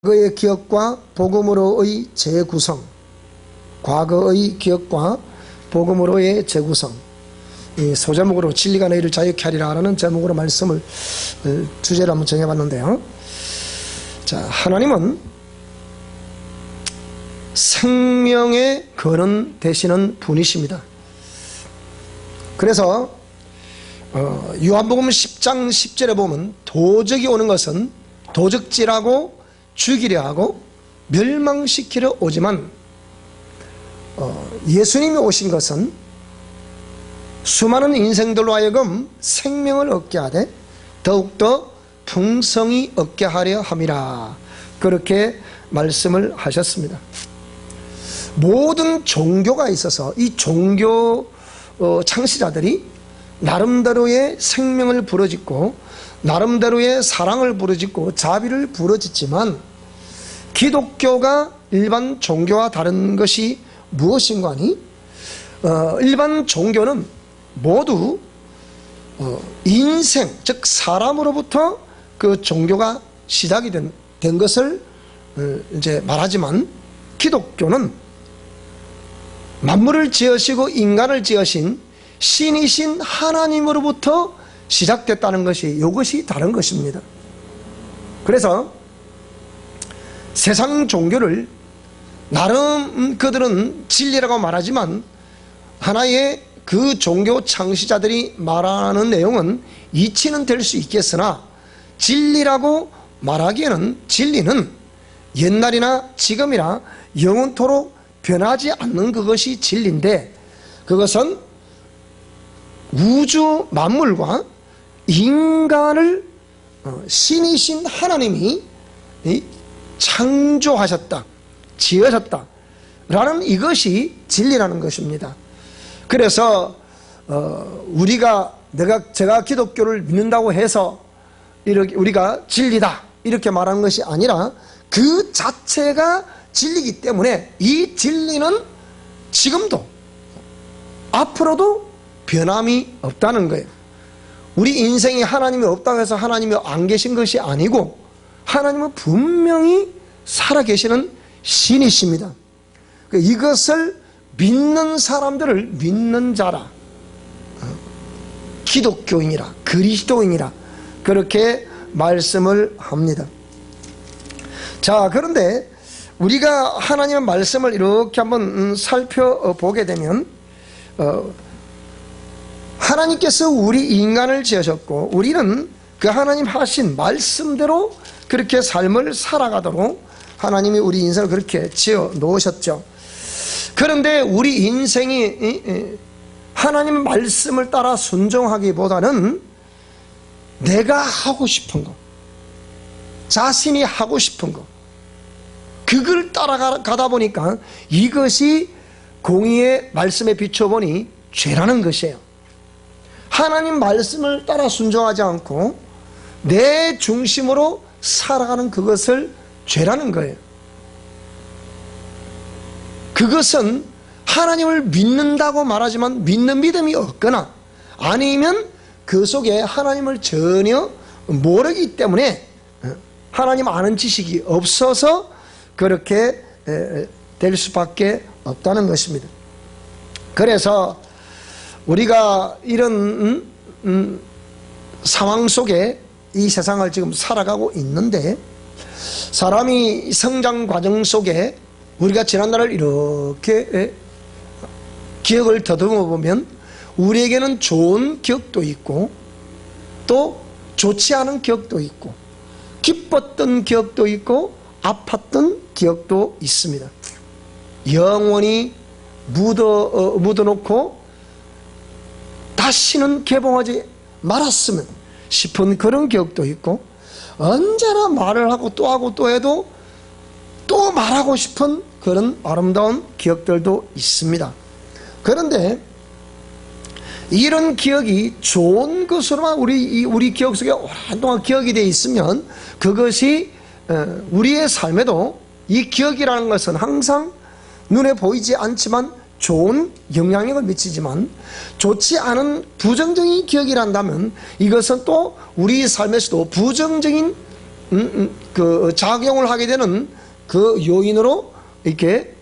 과거의 기억과 복음으로의 재구성, 과거의 기억과 복음으로의 재구성, 이 소제목으로 진리가 너희를 자유케 하리라 라는 제목으로 말씀을 주제를 한번 정해봤는데요. 자, 하나님은 생명의 근원 되시는 분이십니다. 그래서 요한복음 10장 10절에 보면 도적이 오는 것은 도적질하고 죽이려 하고 멸망시키려 오지만 예수님이 오신 것은 수많은 인생들로 하여금 생명을 얻게 하되 더욱더 풍성히 얻게 하려 함이라, 그렇게 말씀을 하셨습니다. 모든 종교가 있어서 이 종교 창시자들이 나름대로의 생명을 부르짖고 나름대로의 사랑을 부르짖고 자비를 부르짖지만 기독교가 일반 종교와 다른 것이 무엇인가 하니 일반 종교는 모두 인생, 즉 사람으로부터 그 종교가 시작이 된 것을 이제 말하지만 기독교는 만물을 지으시고 인간을 지으신 신이신 하나님으로부터 시작됐다는 것이, 이것이 다른 것입니다. 그래서 세상 종교를 나름 그들은 진리라고 말하지만 하나의 그 종교 창시자들이 말하는 내용은 이치는 될 수 있겠으나 진리라고 말하기에는 진리는 옛날이나 지금이나 영원토록 변하지 않는 그것이 진리인데, 그것은 우주 만물과 인간을 신이신 하나님이 창조하셨다, 지으셨다 라는 이것이 진리라는 것입니다. 그래서 제가 기독교를 믿는다고 해서 이렇게 우리가 진리다 이렇게 말하는 것이 아니라 그 자체가 진리이기 때문에 이 진리는 지금도 앞으로도 변함이 없다는 거예요. 우리 인생에 하나님이 없다고 해서 하나님이 안 계신 것이 아니고 하나님은 분명히 살아계시는 신이십니다. 이것을 믿는 사람들을 믿는 자라, 기독교인이라, 그리스도인이라 그렇게 말씀을 합니다. 자, 그런데 우리가 하나님의 말씀을 이렇게 한번 살펴보게 되면 하나님께서 우리 인간을 지으셨고 우리는 그 하나님 하신 말씀대로 그렇게 삶을 살아가도록 하나님이 우리 인생을 그렇게 지어 놓으셨죠. 그런데 우리 인생이 하나님 말씀을 따라 순종하기보다는 내가 하고 싶은 거, 자신이 하고 싶은 거, 그걸 따라가다 보니까 이것이 공의의 말씀에 비춰보니 죄라는 것이에요. 하나님 말씀을 따라 순종하지 않고 내 중심으로 살아가는 그것을 죄라는 거예요. 그것은 하나님을 믿는다고 말하지만 믿는 믿음이 없거나 아니면 그 속에 하나님을 전혀 모르기 때문에 하나님 아는 지식이 없어서 그렇게 될 수밖에 없다는 것입니다. 그래서 우리가 이런 상황 속에 이 세상을 지금 살아가고 있는데, 사람이 성장 과정 속에 우리가 지난날을 이렇게 기억을 더듬어 보면 우리에게는 좋은 기억도 있고 또 좋지 않은 기억도 있고 기뻤던 기억도 있고 아팠던 기억도 있습니다. 영원히 묻어놓고 다시는 개봉하지 말았으면 싶은 그런 기억도 있고, 언제나 말을 하고 또 해도 또 말하고 싶은 그런 아름다운 기억들도 있습니다. 그런데 이런 기억이 좋은 것으로만 우리 기억 속에 오랫동안 기억이 되어 있으면 그것이 우리의 삶에도, 이 기억이라는 것은 항상 눈에 보이지 않지만 좋은 영향력을 미치지만 좋지 않은 부정적인 기억이란다면 이것은 또 우리 삶에서도 부정적인 그 작용을 하게 되는 그 요인으로 이렇게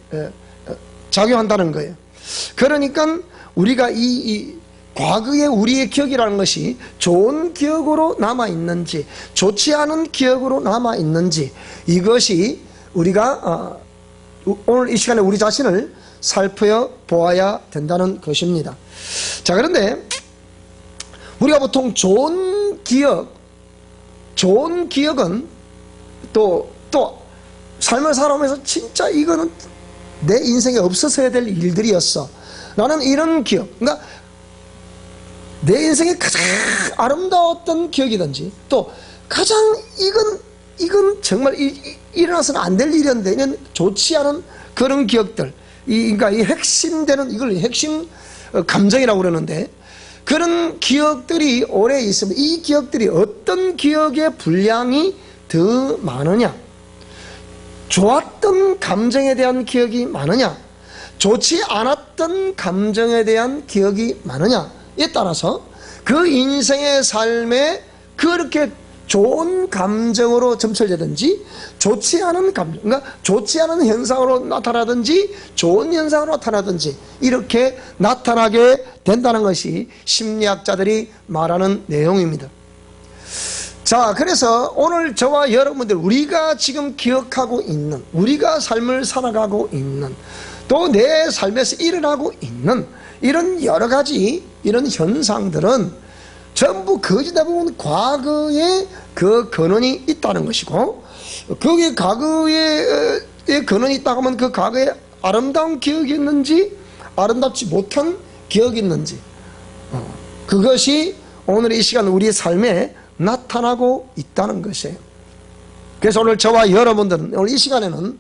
작용한다는 거예요. 그러니까 우리가 이 과거의 우리의 기억이라는 것이 좋은 기억으로 남아있는지 좋지 않은 기억으로 남아있는지, 이것이 우리가 오늘 이 시간에 우리 자신을 살펴보아야 된다는 것입니다. 자, 그런데 우리가 보통 좋은 기억은 또 삶을 살아오면서 진짜 이거는 내 인생에 없어서야 될 일들이었어 라는 이런 기억, 그러니까 내 인생에 가장 아름다웠던 기억이든지, 또 가장 이건 정말 일어나서는 안 될 일이었는데 이런 좋지 않은 그런 기억들, 그러니까 이 핵심되는, 이걸 핵심 감정이라고 그러는데, 그런 기억들이 오래 있으면 이 기억들이 어떤 기억의 분량이 더 많으냐, 좋았던 감정에 대한 기억이 많으냐, 좋지 않았던 감정에 대한 기억이 많으냐에 따라서 그 인생의 삶에 그렇게 좋은 감정으로 점철되든지 좋지 않은 감정, 그러니까 좋지 않은 현상으로 나타나든지 좋은 현상으로 나타나든지 이렇게 나타나게 된다는 것이 심리학자들이 말하는 내용입니다. 자, 그래서 오늘 저와 여러분들, 우리가 지금 기억하고 있는, 우리가 삶을 살아가고 있는, 또 내 삶에서 일어나고 있는 이런 여러 가지 이런 현상들은 전부 거의 대부분 과거에 그 근원이 있다는 것이고, 거기에 과거에 근원이 있다고 하면 그 과거에 아름다운 기억이 있는지 아름답지 못한 기억이 있는지, 그것이 오늘 이 시간 우리의 삶에 나타나고 있다는 것이에요. 그래서 오늘 저와 여러분들은, 오늘 이 시간에는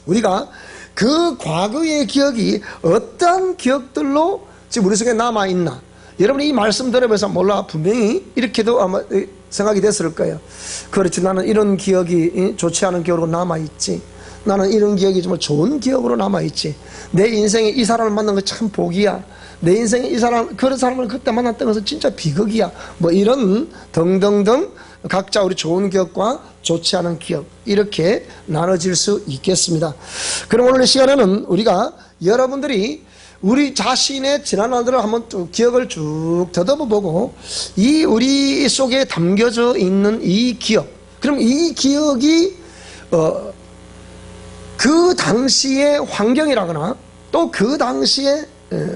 우리가 그 과거의 기억이 어떠한 기억들로 지금 우리 속에 남아있나, 여러분이 이 말씀 들으면서 몰라 분명히 이렇게도 아마 생각이 됐을 거예요. 그렇지, 나는 이런 기억이 좋지 않은 기억으로 남아있지, 나는 이런 기억이 정말 좋은 기억으로 남아있지, 내 인생에 이 사람을 만난 거 참 복이야, 내 인생에 이 사람, 그런 사람을 그때 만났던 것은 진짜 비극이야, 뭐 이런 등등등 각자 우리 좋은 기억과 좋지 않은 기억, 이렇게 나눠질 수 있겠습니다. 그럼 오늘 이 시간에는 우리가 여러분들이 우리 자신의 지난 날들을 한번 또 기억을 쭉 더듬어보고, 이 우리 속에 담겨져 있는 이 기억, 그럼 이 기억이 그 당시의 환경이라거나 또 그 당시의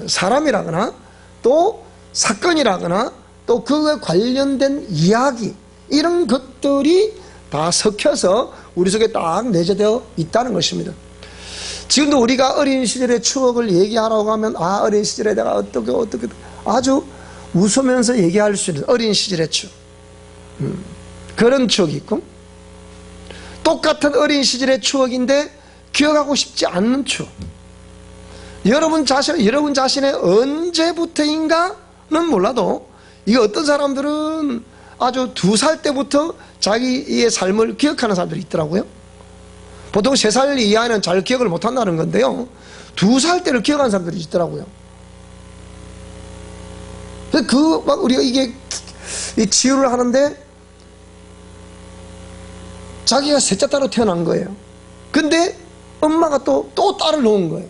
사람이라거나 또 사건이라거나 또 그에 관련된 이야기, 이런 것들이 다 섞여서 우리 속에 딱 내재되어 있다는 것입니다. 지금도 우리가 어린 시절의 추억을 얘기하라고 하면, 어린 시절에 내가 어떻게 아주 웃으면서 얘기할 수 있는 어린 시절의 추억, 그런 추억이 있고, 똑같은 어린 시절의 추억인데 기억하고 싶지 않는 추억, 여러분 자신의 언제부터인가는 몰라도, 이게 어떤 사람들은 아주 2살 때부터 자기의 삶을 기억하는 사람들이 있더라고요. 보통 3살 이하는 잘 기억을 못한다는 건데요, 2살 때를 기억하는 사람들이 있더라고요. 우리가 이게 치유를 하는데, 자기가 셋째 딸로 태어난 거예요. 근데 엄마가 또 딸을 놓은 거예요.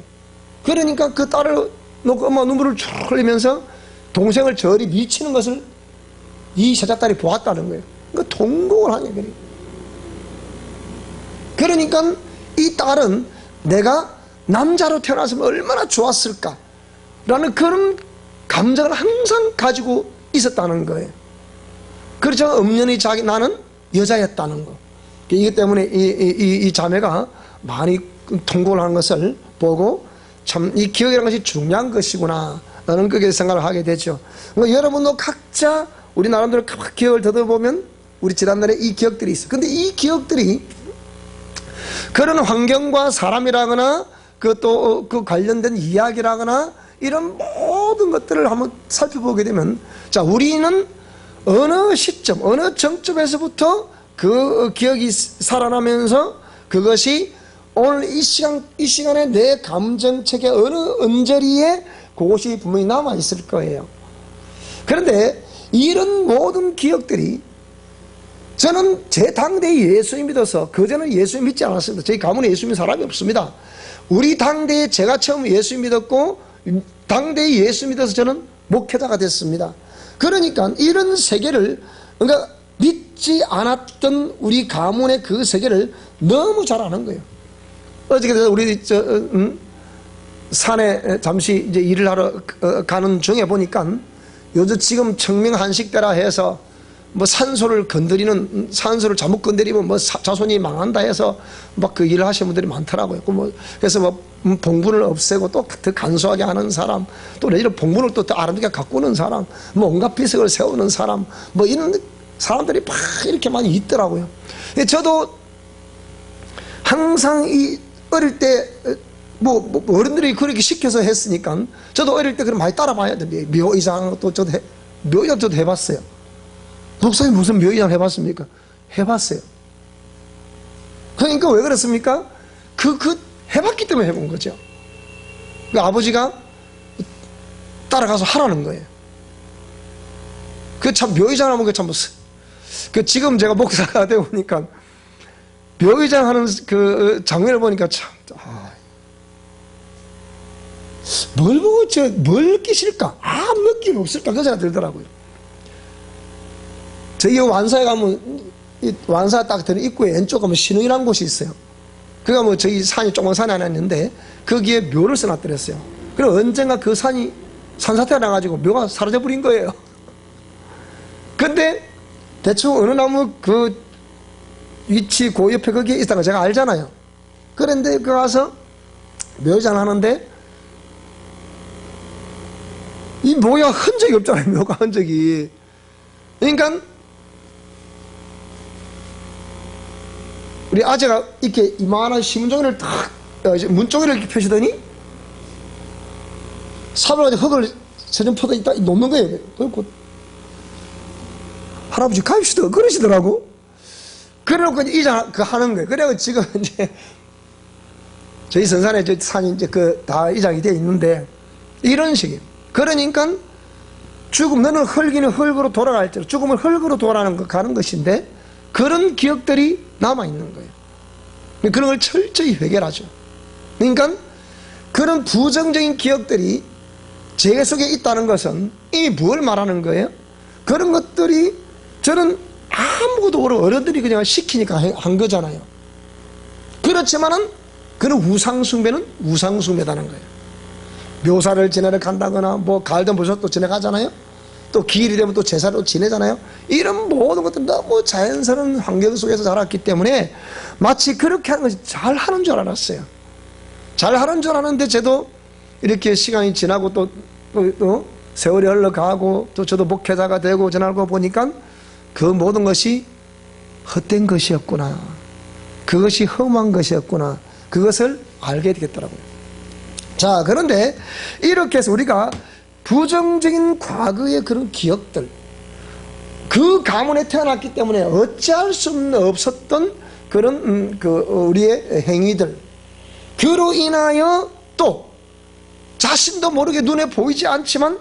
그러니까 그 딸을 놓고 엄마 눈물을 쭉 흘리면서 동생을 저리 미치는 것을 이 셋째 딸이 보았다는 거예요. 그러니까 통곡을 하냐, 그러니까 이 딸은 내가 남자로 태어났으면 얼마나 좋았을까 라는 그런 감정을 항상 가지고 있었다는 거예요. 그렇죠. 엄연히 나는 여자였다는 거. 이것 때문에 이 자매가 많이 통곡을 하는 것을 보고, 참 이 기억이라는 것이 중요한 것이구나 라는 그렇게 생각을 하게 되죠. 그러니까 여러분도 각자 우리 나름대로 기억을 더듬어보면 우리 지난날에 이 기억들이 있어. 근데 이 기억들이 그런 환경과 사람이라거나 그 관련된 이야기라거나 이런 모든 것들을 한번 살펴보게 되면, 자, 우리는 어느 시점, 어느 정점에서부터 그 기억이 살아나면서 그것이 오늘 이 시간에 내 감정체계 어느 언저리에 그것이 분명히 남아있을 거예요. 그런데 이런 모든 기억들이 저는 제 당대에 예수님 믿어서 그전에는 예수님 믿지 않았습니다. 저희 가문에 예수 믿는 사람이 없습니다. 우리 당대에 제가 처음 예수님 믿었고 당대에 예수 믿어서 저는 목회자가 됐습니다. 그러니까 이런 세계를, 그러니까 믿지 않았던 우리 가문의 그 세계를 너무 잘 아는 거예요. 어저께 우리 산에 잠시 이제 일을 하러 가는 중에 보니까 요즘 지금 청명한식대라 해서 뭐 산소를 잘못 건드리면 뭐 자손이 망한다 해서 막 그 일을 하시는 분들이 많더라고요. 그래서 뭐 봉분을 없애고 또 더 간소하게 하는 사람, 또 내지는 봉분을 또 더 아름답게 가꾸는 사람, 뭐 온갖 비석을 세우는 사람, 뭐 이런 사람들이 막 이렇게 많이 있더라고요. 저도 항상 이 어릴 때 뭐 어른들이 그렇게 시켜서 했으니까 저도 어릴 때 그럼 많이 따라봐야 돼요. 묘의장 또 묘의장 저도 해봤어요. 목사님 무슨 묘의장 해봤습니까? 해봤어요. 그러니까 왜 그렇습니까? 해봤기 때문에 해본 거죠. 그 아버지가 따라가서 하라는 거예요. 그 참 묘의장 하면 지금 제가 목사가 되어 보니까 묘의장 하는 그 장면을 보니까 참, 뭘 보고 뭘 끼실까? 아무 느낌 없을까? 그 생각 들더라고요. 저희 완사에 가면, 완사 딱 드는 입구에 왼쪽 가면 신흥이라는 곳이 있어요. 그가 뭐 저희 산이 조그만 산이 하나 있는데 거기에 묘를 써놨더랬어요. 그리고 언젠가 그 산이 산사태가 나가지고 묘가 사라져버린 거예요. 근데 대충 어느 나무 그 위치 그 옆에 거기에 있다가 제가 알잖아요. 그런데 그 가서 묘장 하는데 이 묘가 흔적이 없잖아요. 묘가 흔적이. 그러니까 우리 아재가 이렇게 이만한 신문종이를 딱 문종이를 이렇게 펴시더니 사방에 흙을 세점포도 있다 놓는 거예요. 그리고 할아버지 가입시다 그러시더라고. 그래놓고 이장 하는 거예요. 그래서 지금 이제 저희 선산에 저 산이 이제 다 이장이 되어 있는데 이런 식이에요. 그러니까 너는 흙이는 흙으로 돌아갈지라 죽음은 흙으로 가는 것인데 그런 기억들이 남아있는 거예요. 그런 걸 철저히 해결하죠. 그러니까 그런 부정적인 기억들이 제 속에 있다는 것은 이미 뭘 말하는 거예요? 그런 것들이 저는 아무것도 모르고 어른들이 그냥 시키니까 한 거잖아요. 그렇지만은 그런 우상숭배는 우상숭배다는 거예요. 묘사를 지내러 간다거나 뭐 가을된 보셔도 지내가잖아요. 또 기일이 되면 또 제사로 지내잖아요. 이런 모든 것들 너무 자연스러운 환경 속에서 자랐기 때문에 마치 그렇게 하는 것이 잘하는 줄 알았어요. 잘하는 줄 알았는데 저도 이렇게 시간이 지나고 또 세월이 흘러가고 또 저도 목회자가 되고 지나고 보니까 그 모든 것이 헛된 것이었구나. 그것이 험한 것이었구나. 그것을 알게 되겠더라고요. 자, 그런데 이렇게 해서 우리가 부정적인 과거의 그런 기억들, 그 가문에 태어났기 때문에 어찌할 수 없었던 그런 우리의 행위들, 그로 인하여 또 자신도 모르게 눈에 보이지 않지만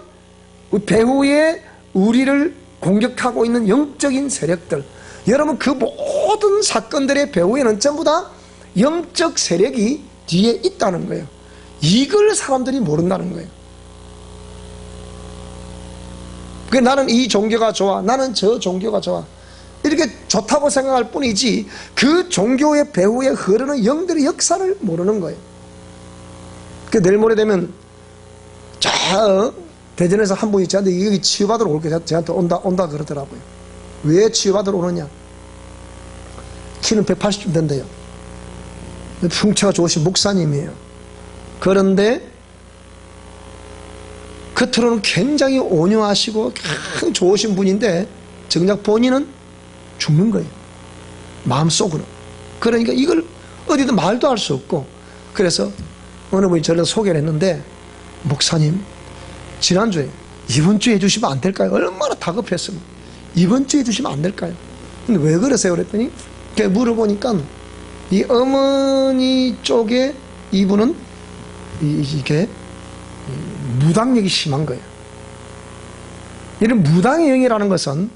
배후에 우리를 공격하고 있는 영적인 세력들, 여러분 그 모든 사건들의 배후에는 전부 다 영적 세력이 뒤에 있다는 거예요. 이걸 사람들이 모른다는 거예요. 나는 이 종교가 좋아, 나는 저 종교가 좋아, 이렇게 좋다고 생각할 뿐이지 그 종교의 배후에 흐르는 영들의 역사를 모르는 거예요. 내일 모레 되면 대전에서 한 분이 저한테 여기 치유받으러 올 게 저한테 온다 그러더라고요. 왜 치유받으러 오느냐? 키는 180쯤 된대요. 풍채가 좋으신 목사님이에요. 그런데 겉으로는 굉장히 온유하시고 좋으신 분인데 정작 본인은 죽는 거예요. 마음속으로. 그러니까 이걸 어디든 말도 할 수 없고, 그래서 어느 분이 저를 소개를 했는데, 목사님 지난주에 이번 주에 해주시면 안 될까요? 얼마나 다급했으면 이번 주에 해주시면 안 될까요? 근데 왜 그러세요? 그랬더니 물어보니까 이 어머니 쪽에 이분은 이게 무당력이 심한 거예요. 이런 무당의 영이라는 것은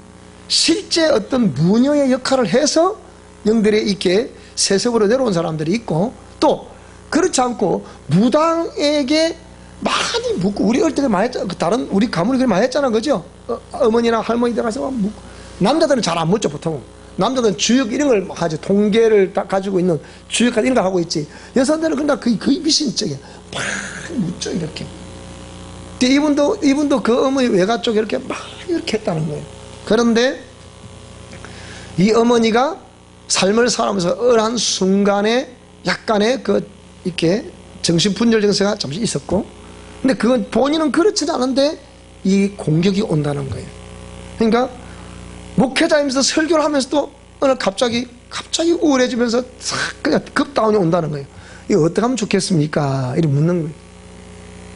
실제 어떤 무녀의 역할을 해서 영들에 있게 세습으로 내려온 사람들이 있고, 또 그렇지 않고 무당에게 많이 묻고, 우리 어릴 때 많이 했잖아. 다른 우리 가문이 그렇게 많이 했잖아, 그죠? 어머니나 할머니들 가서 막 묻고. 남자들은 잘 안 묻죠, 보통. 남자들은 주역 이런 걸 하지, 통계를 다 가지고 있는 주역 이런 거 하고 있지. 여성들은 그냥 거의 미신적이야. 막 묻죠, 이렇게. 근데 이분도 그 어머니 외가 쪽에 이렇게 막 이렇게 했다는 거예요. 그런데 이 어머니가 삶을 살아가면서 어한 순간에 약간의 이렇게 정신분열 증세가 잠시 있었고, 근데 그건 본인은 그렇지 않은데 이 공격이 온다는 거예요. 그러니까 목회자이면서 설교를 하면서도 어느 갑자기 우울해지면서 싹 그냥 급다운이 온다는 거예요. 이거 어떻게 하면 좋겠습니까? 이렇게 묻는 거예요.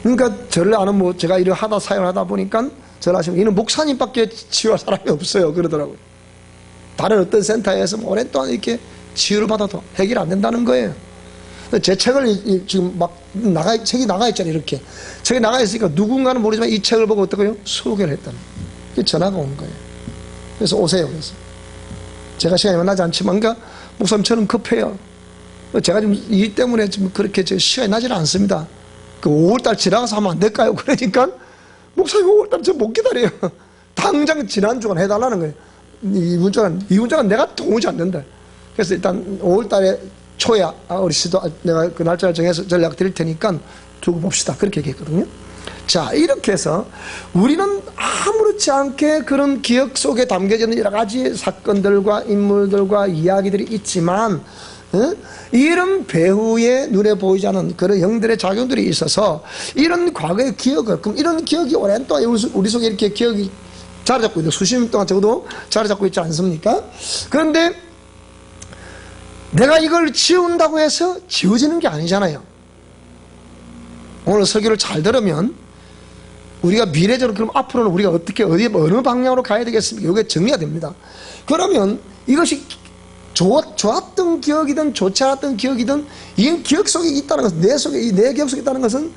그러니까 저를 아는 제가 일을 사역을 하다 보니까 저를 아시면 이는 목사님밖에 치유할 사람이 없어요, 그러더라고요. 다른 어떤 센터에서 오랫동안 이렇게 치유를 받아도 해결이 안 된다는 거예요. 제 책을 지금 책이 나가 있잖아요, 이렇게. 책이 나가 있으니까 누군가는 모르지만 이 책을 보고 어떡해요? 소개를 했다는 거예요. 전화가 온 거예요. 그래서 오세요. 그래서 제가 시간이 나지 않지만, 그러니까 목사님 저는 급해요. 제가 지금 일 때문에 지금 그렇게 시간이 나지는 않습니다. 그 5월달 지나가서 하면 안 될까요? 그러니까 목사님 5월달 저 못 기다려요. 당장 지난주간 해달라는 거예요. 이 문자는 내가 도무지 안 된다. 그래서 일단 5월달에 초야 우리 내가 그 날짜를 정해서 전략 드릴 테니까 두고 봅시다. 그렇게 얘기했거든요. 자, 이렇게 해서 우리는 아무렇지 않게 그런 기억 속에 담겨져 있는 여러 가지 사건들과 인물들과 이야기들이 있지만, 이런 배후에 눈에 보이지 않는 그런 영들의 작용들이 있어서 이런 과거의 기억을, 그럼 이런 기억이 오랜 동안 우리 속에 이렇게 기억이 자리 잡고 있는, 수십 년 동안 적어도 자리 잡고 있지 않습니까? 그런데 내가 이걸 지운다고 해서 지워지는 게 아니잖아요. 오늘 설교를 잘 들으면 우리가 미래적으로, 그럼 앞으로는 우리가 어느 방향으로 가야 되겠습니까? 이게 정리가 됩니다. 그러면 이것이 좋았던 기억이든 좋지 않았던 기억이든 이 기억 속에 있다는 것은, 내 기억 속에 있다는 것은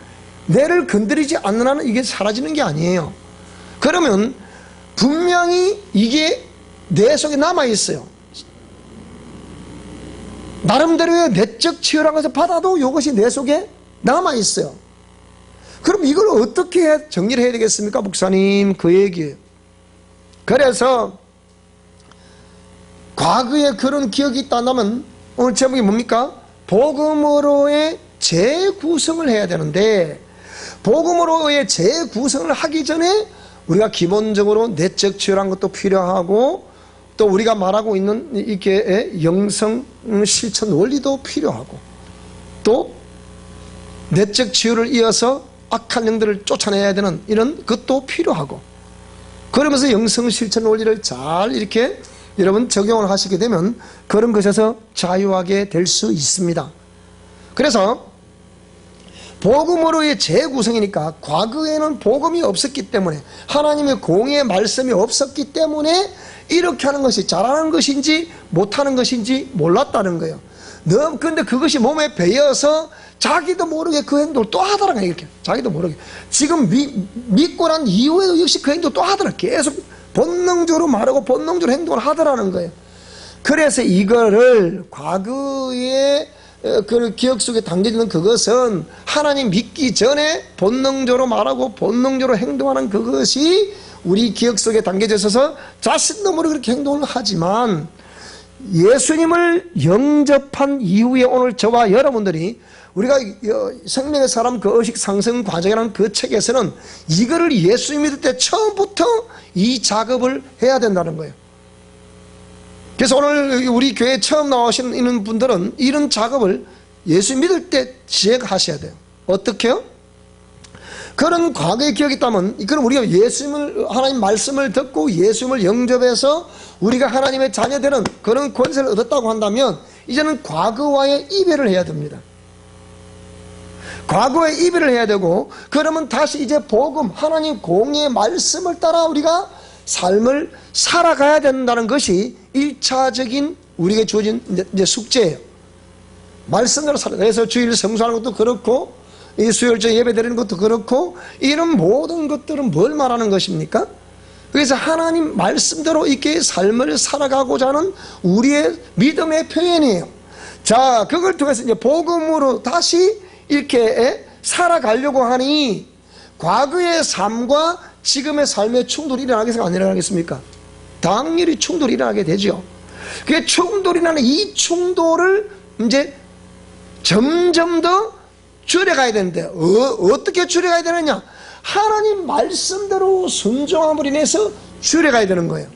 내를 건드리지 않는 한은 이게 사라지는 게 아니에요. 그러면 분명히 이게 내 속에 남아있어요. 나름대로의 내적 치유라는 것을 받아도 이것이 내 속에 남아있어요. 그럼 이걸 어떻게 정리를 해야 되겠습니까, 목사님? 그 얘기예요. 그래서 과거에 그런 기억이 있다면 오늘 제목이 뭡니까? 복음으로의 재구성을 해야 되는데, 복음으로의 재구성을 하기 전에 우리가 기본적으로 내적 치유라는 것도 필요하고, 또 우리가 말하고 있는 이렇게 영성 실천 원리도 필요하고, 또 내적 치유를 이어서 악한 영들을 쫓아내야 되는 이런 것도 필요하고, 그러면서 영성 실천 원리를 잘 이렇게 여러분 적용을 하시게 되면 그런 것에서 자유하게 될 수 있습니다. 그래서 복음으로의 재구성이니까, 과거에는 복음이 없었기 때문에, 하나님의 공의의 말씀이 없었기 때문에 이렇게 하는 것이 잘하는 것인지 못하는 것인지 몰랐다는 거예요. 근데 그것이 몸에 배어서 자기도 모르게 그 행동을 또 하더라고요. 이렇게 자기도 모르게 지금 믿고 난 이후에도 역시 그 행동을 또 하더라고요. 계속 본능적으로 말하고 본능적으로 행동을 하더라는 거예요. 그래서 이거를 과거의 그 기억 속에 담겨있는 그것은 하나님 믿기 전에 본능적으로 말하고 본능적으로 행동하는 그것이 우리 기억 속에 담겨져 있어서 자신도 모르게 그렇게 행동을 하지만, 예수님을 영접한 이후에 오늘 저와 여러분들이, 우리가 생명의 사람 그 의식 상승 과정이라는 그 책에서는 이거를 예수 믿을 때 처음부터 이 작업을 해야 된다는 거예요. 그래서 오늘 우리 교회에 처음 나오시는 분들은 이런 작업을 예수 믿을 때 시작하셔야 돼요. 어떻게요? 그런 과거의 기억이 있다면, 그럼 우리가 하나님 말씀을 듣고 예수님을 영접해서 우리가 하나님의 자녀되는 그런 권세를 얻었다고 한다면, 이제는 과거와의 이별을 해야 됩니다. 과거에 이별을 해야 되고, 그러면 다시 이제 복음, 하나님 공의의 말씀을 따라 우리가 삶을 살아가야 된다는 것이 1차적인 우리에게 주어진 이제 숙제예요. 말씀대로 살아가. 그래서 주일 성수하는 것도 그렇고, 이 수요일째 예배 드리는 것도 그렇고, 이런 모든 것들은 뭘 말하는 것입니까? 그래서 하나님 말씀대로 이렇게 삶을 살아가고자 하는 우리의 믿음의 표현이에요. 자, 그걸 통해서 이제 복음으로 다시 이렇게 살아가려고 하니 과거의 삶과 지금의 삶의 충돌이 일어나겠습니까? 안 일어나겠습니까? 당연히 충돌이 일어나게 되죠. 그 충돌이 나는 이 충돌을 이제 점점 더 줄여가야 되는데 어떻게 줄여가야 되느냐? 하나님 말씀대로 순종함으로 인해서 줄여가야 되는 거예요.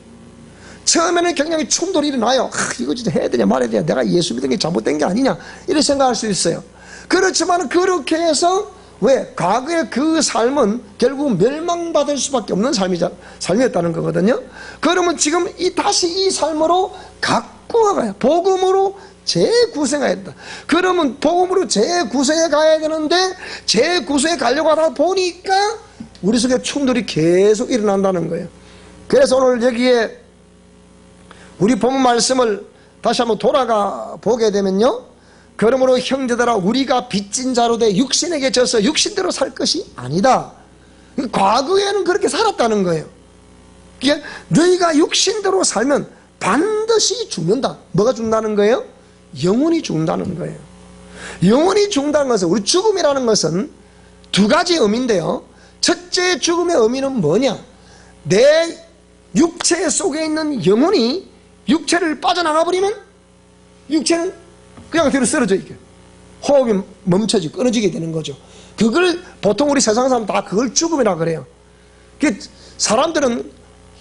처음에는 굉장히 충돌이 일어나요. 이거 진짜 해야 되냐 말해야 되냐, 내가 예수 믿은 게 잘못된 게 아니냐, 이렇게 생각할 수 있어요. 그렇지만 그렇게 해서 왜? 과거의 그 삶은 결국 멸망받을 수밖에 없는 삶이었다는 거거든요. 그러면 지금 다시 이 삶으로 갖고 가요. 복음으로 재구성해야 된다. 그러면 복음으로 재구성해 가야 되는데 재구성해 가려고 하다 보니까 우리 속에 충돌이 계속 일어난다는 거예요. 그래서 오늘 여기에 우리 본문 말씀을 다시 한번 돌아가 보게 되면요, 그러므로 형제들아 우리가 빚진 자로 돼 육신에게 져서 육신대로 살 것이 아니다. 과거에는 그렇게 살았다는 거예요. 그게 너희가 육신대로 살면 반드시 죽는다. 뭐가 죽는다는 거예요? 영혼이 죽는다는 거예요. 영혼이 죽는다는 것은, 우리 죽음이라는 것은 두 가지 의미인데요, 첫째 죽음의 의미는 뭐냐? 내 육체 속에 있는 영혼이 육체를 빠져나가 버리면 육체는 그냥 뒤로 쓰러져 있게, 호흡이 멈춰지고 끊어지게 되는 거죠. 그걸 보통 우리 세상 사람 다 그걸 죽음이라 그래요. 사람들은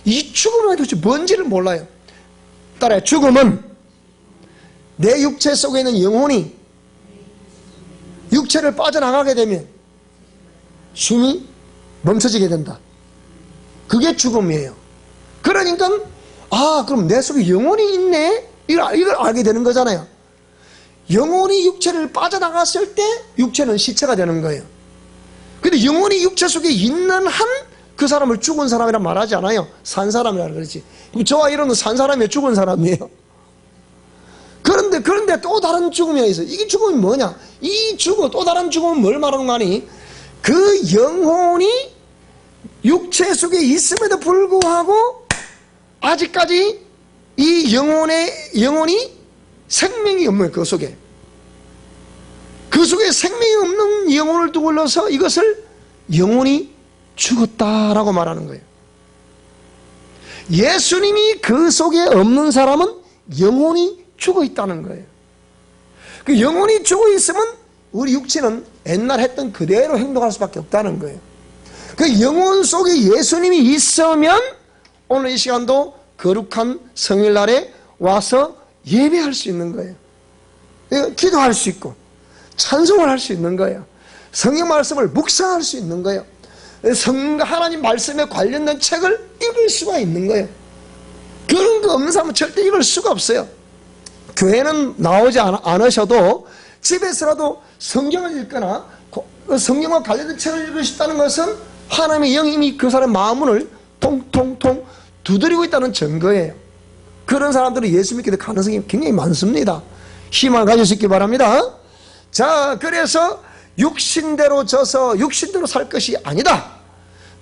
이 죽음이 도대체 뭔지를 몰라요. 따라요. 죽음은 내 육체 속에 있는 영혼이 육체를 빠져나가게 되면 숨이 멈춰지게 된다. 그게 죽음이에요. 그러니까 그럼 내 속에 영혼이 있네, 이걸 알게 되는 거잖아요. 영혼이 육체를 빠져나갔을 때 육체는 시체가 되는 거예요. 근데 영혼이 육체 속에 있는 한 그 사람을 죽은 사람이라 말하지 않아요. 산 사람이라 그러지. 그럼 저와 이런은 산 사람이에요, 죽은 사람이에요? 그런데 또 다른 죽음이 있어요. 이게 죽음이 뭐냐? 이 죽음, 또 다른 죽음은 뭘 말하는 거 아니? 그 영혼이 육체 속에 있음에도 불구하고 아직까지 이 영혼이 생명이 없는 그 속에 생명이 없는 영혼을 두고서 이것을 영혼이 죽었다라고 말하는 거예요. 예수님이 그 속에 없는 사람은 영혼이 죽어 있다는 거예요. 그 영혼이 죽어 있으면 우리 육체는 옛날 했던 그대로 행동할 수밖에 없다는 거예요. 그 영혼 속에 예수님이 있으면 오늘 이 시간도 거룩한 성일날에 와서 예배할 수 있는 거예요. 기도할 수 있고 찬송을 할 수 있는 거예요. 성경 말씀을 묵상할 수 있는 거예요. 하나님 말씀에 관련된 책을 읽을 수가 있는 거예요. 그런 거 없는 사람은 절대 읽을 수가 없어요. 교회는 나오지 않으셔도 집에서라도 성경을 읽거나 성경과 관련된 책을 읽고 싶다는 것은 하나님의 영이 이미 그 사람의 마음을 통통통 두드리고 있다는 증거예요. 그런 사람들은 예수 믿게 될 가능성이 굉장히 많습니다. 희망을 가지시기 바랍니다. 자, 그래서 육신대로 져서 육신대로 살 것이 아니다.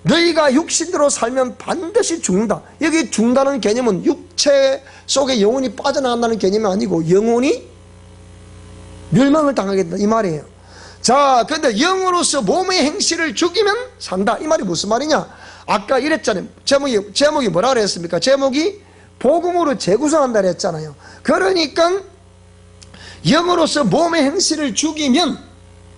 너희가 육신대로 살면 반드시 죽는다. 여기 죽는다는 개념은 육체 속에 영혼이 빠져나간다는 개념이 아니고 영혼이 멸망을 당하게 된다, 이 말이에요. 자, 근데 영으로서 몸의 행실을 죽이면 산다. 이 말이 무슨 말이냐? 아까 이랬잖아요. 제목이 뭐라 그랬습니까? 제목이 복음으로 재구성한다 그랬잖아요. 그러니까 영으로서 몸의 행실을 죽이면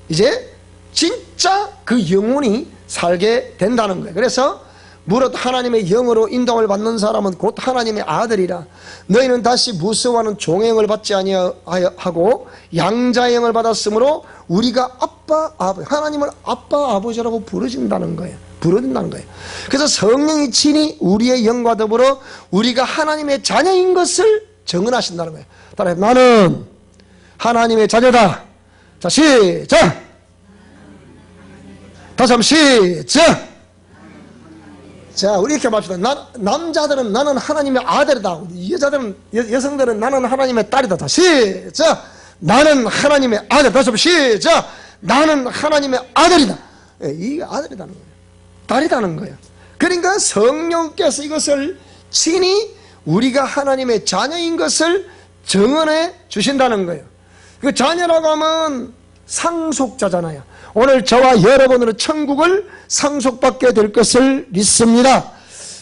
이제 진짜 그 영혼이 살게 된다는 거예요. 그래서 무릇 하나님의 영으로 인도함을 받는 사람은 곧 하나님의 아들이라. 너희는 다시 무서워하는 종의 영을 받지 아니하고 양자의 영을 받았으므로 우리가 아빠 아버지, 하나님을 아빠 아버지라고 부르진다는 거예요. 그래서 성령이 친히 우리의 영과 더불어 우리가 하나님의 자녀인 것을 증언하신다는 거예요. 따라해. 나는 하나님의 자녀다. 자, 시작. 다시 한번 시작. 자, 우리 이렇게 맙시다. 남자들은 나는 하나님의 아들이다. 여성들은 나는 하나님의 딸이다. 자, 시작. 나는 하나님의 아들. 다시 한번 시작. 나는 하나님의 아들이다. 이게 아들이라는 거예요. 딸이라는 거예요. 그러니까 성령께서 이것을 친히 우리가 하나님의 자녀인 것을 증언해 주신다는 거예요. 그 자녀라고 하면 상속자잖아요. 오늘 저와 여러분으로 천국을 상속받게 될 것을 믿습니다.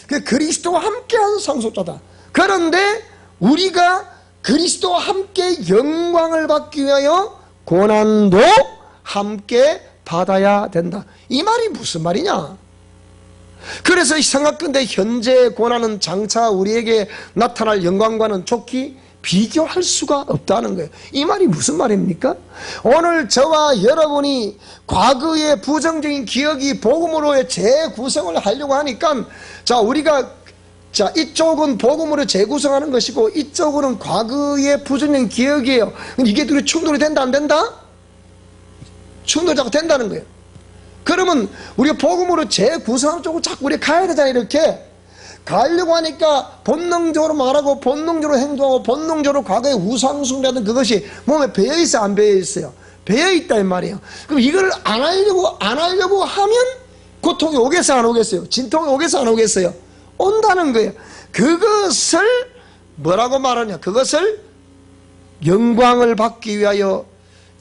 그 그리스도와 함께한 상속자다. 그런데 우리가 그리스도와 함께 영광을 받기 위하여 고난도 함께 받아야 된다. 이 말이 무슨 말이냐? 그래서 생각건대 현재 고난은 장차 우리에게 나타날 영광과는 좋게 비교할 수가 없다는 거예요. 이 말이 무슨 말입니까? 오늘 저와 여러분이 과거의 부정적인 기억이 복음으로의 재구성을 하려고 하니까 우리가 이쪽은 복음으로 재구성하는 것이고 이쪽은 과거의 부정적인 기억이에요. 이게 둘이 충돌이 된다 안 된다? 충돌이 자꾸 된다는 거예요. 그러면 우리가 복음으로 재구성하는 쪽으로 자꾸 우리가 가야 되잖아요. 이렇게 가려고 하니까 본능적으로 말하고 본능적으로 행동하고 본능적으로 과거의 우상숭배하던 그것이 몸에 배어있어요 안 배어있어요? 배어있다 이 말이에요. 그럼 이걸 안 하려고 하면 고통이 오겠어요 안 오겠어요? 진통이 오겠어요 안 오겠어요? 온다는 거예요. 그것을 뭐라고 말하냐? 그것을 영광을 받기 위하여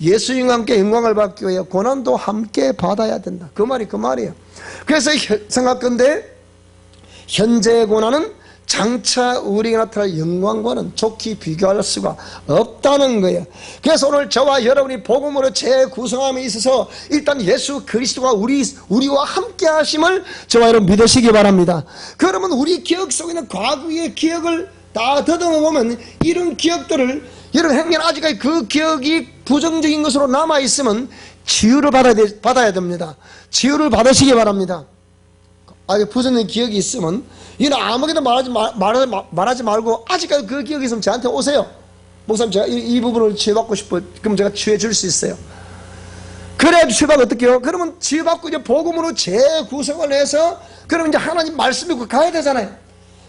예수님과 함께 영광을 받기 위하여 고난도 함께 받아야 된다. 그 말이 그 말이에요. 그래서 생각건대 현재의 고난은 장차 우리에게 나타날 영광과는 좋게 비교할 수가 없다는 거예요. 그래서 오늘 저와 여러분이 복음으로 재구성함에 있어서 일단 예수 그리스도가 우리와 함께 하심을 저와 여러분 믿으시기 바랍니다. 그러면 우리 기억 속에 있는 과거의 기억을 다 더듬어 보면 이런 기억들을 이런 행위는 아직까지 그 기억이 부정적인 것으로 남아있으면 치유를 받아야 됩니다. 치유를 받으시기 바랍니다. 아직 부정적인 기억이 있으면 이는 아무에게도 말하지 말고 아직까지 그 기억이 있으면 저한테 오세요. 목사님 제가 이 부분을 치유받고 싶어요. 그럼 제가 치유해 줄 수 있어요. 그래야 치유받고 어떻게 해요? 그러면 치유받고 이제 복음으로 재구성을 해서 그러면 이제 하나님 말씀 믿고 가야 되잖아요.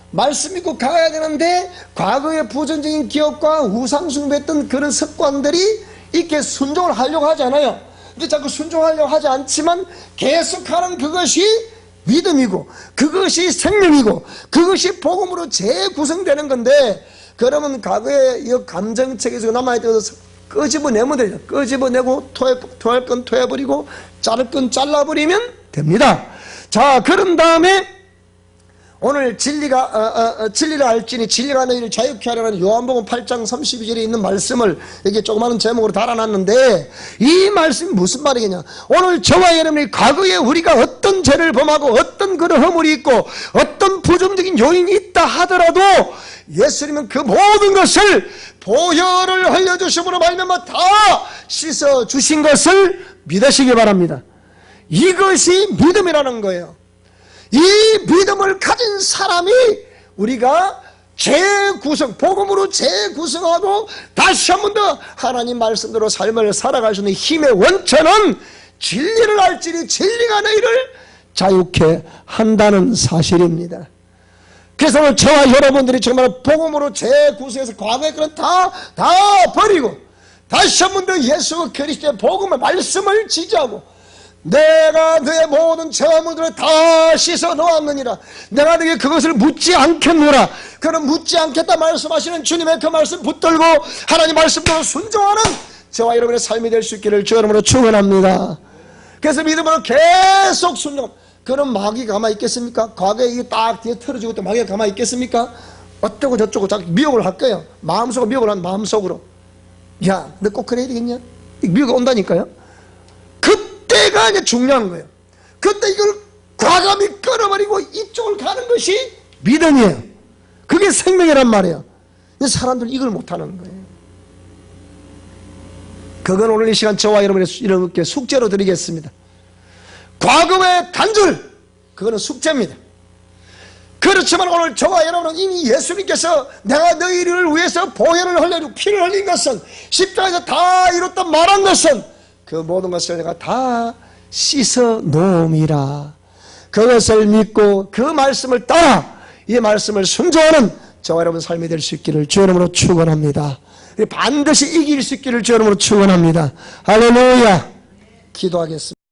말씀 믿고 가야 되는데 과거의 부정적인 기억과 우상숭배했던 그런 습관들이 이렇게 순종을 하려고 하지 않아요. 근데 자꾸 순종하려고 하지 않지만 계속하는 그것이 믿음이고 그것이 생명이고 그것이 복음으로 재구성되는 건데 그러면 과거의 이 감정책에서 남아있던 것을 끄집어내면 돼요. 끄집어내고 토할 건 토해버리고 자를 건 잘라버리면 됩니다. 자, 그런 다음에 오늘 진리를 알지니 진리가 너희를 자유케 하려는 요한복음 8장 32절에 있는 말씀을 여기 조그마한 제목으로 달아놨는데 이 말씀이 무슨 말이겠냐? 오늘 저와 여러분이 과거에 우리가 어떤 죄를 범하고 어떤 그런 허물이 있고 어떤 부정적인 요인이 있다 하더라도 예수님은 그 모든 것을 보혈을 흘려주심으로 말미암아 다 씻어주신 것을 믿으시기 바랍니다. 이것이 믿음이라는 거예요. 이 믿음을 가진 사람이 우리가 복음으로 재구성하고 다시 한 번 더 하나님 말씀대로 삶을 살아갈 수 있는 힘의 원천은 진리를 알지니 진리가 너희를 자유케 한다는 사실입니다. 그래서 오늘 저와 여러분들이 정말 복음으로 재구성해서 과거의 그런 다 버리고 다시 한 번 더 예수 그리스도의 복음의 말씀을 지지하고 내가 너의 모든 죄물들을 다 씻어 놓았느니라. 내가 너에게 그것을 묻지 않겠노라. 그는 묻지 않겠다 말씀하시는 주님의 그 말씀 붙들고 하나님 말씀대로 순종하는 저와 여러분의 삶이 될 수 있기를 주 여러분으로 축원합니다. 그래서 믿음으로 계속 순종. 그럼 마귀 가만히 있겠습니까? 과거에 이게 딱 뒤에 틀어지고 또 마귀가 가만히 있겠습니까? 어쩌고 저쩌고 자꾸 미혹을 할 거예요. 마음속으로 미혹을 한 마음속으로. 야, 너 꼭 그래야 되겠냐? 미혹이 온다니까요. 그때가 이제 중요한 거예요. 그때 이걸 과감히 끊어버리고 이쪽을 가는 것이 믿음이에요. 그게 생명이란 말이에요. 사람들 이걸 못하는 거예요. 그건 오늘 이 시간 저와 여러분의 이렇게 숙제로 드리겠습니다. 과거의 단절, 그거는 숙제입니다. 그렇지만 오늘 저와 여러분은 이미 예수님께서 내가 너희를 위해서 보혈을 흘려주고 피를 흘린 것은 십자가에서 다 이뤘다 말한 것은 그 모든 것을 내가 다 씻어 놓음이라. 그것을 믿고 그 말씀을 따라 이 말씀을 순종하는 저와 여러분 삶이 될 수 있기를 주 이름으로 축원합니다. 반드시 이길 수 있기를 주 이름으로 축원합니다. 할렐루야. 기도하겠습니다.